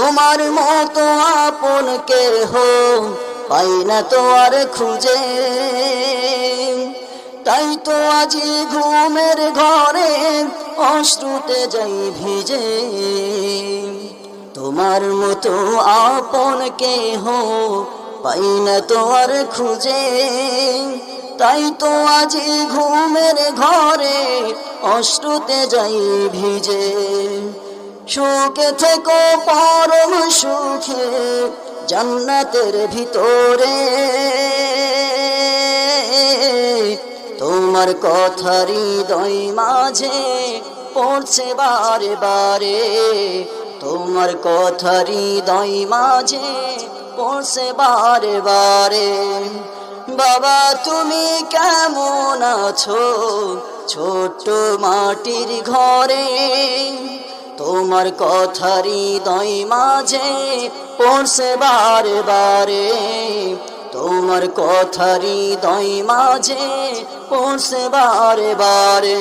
তোমার মতো আপন কেহ পাই না তো আর খুঁজে, তাই তো আজি ঘুমের ঘরে অশ্রুতে যাই ভিজে। তোমার মতো আপন কেহ পাই না তো আর খুঁজে, তাই তো আজি ঘুমের ঘরে অশ্রুতে যাই ভিজে। সুখে থেকো পরম সুখে জান্নাতের ভিতরে, তোমার কথা হৃদয় মাঝে পড়ছে বারে বারে, তোমার কথা হৃদয় মাঝে পড়ছে বারে বারে। বাবা তুমি কেমন আছো ছোট্ট মাটির ঘরে, তোমার কথা হৃদয় মাঝে পড়ছে বারে বারে, তোমার কথা হৃদয় মাঝে পড়ছে বারে বারে।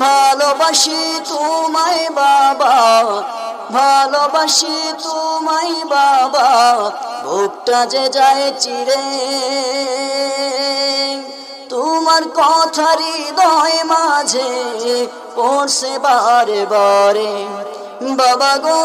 ভালোবাসি তোমায় বাবা, ভালোবাসি তোমায় বাবা, বুকটা যে যায় চিরে। তোমার কথা হৃদয় মাঝে পড়ছে বারে বারে বাবা গো।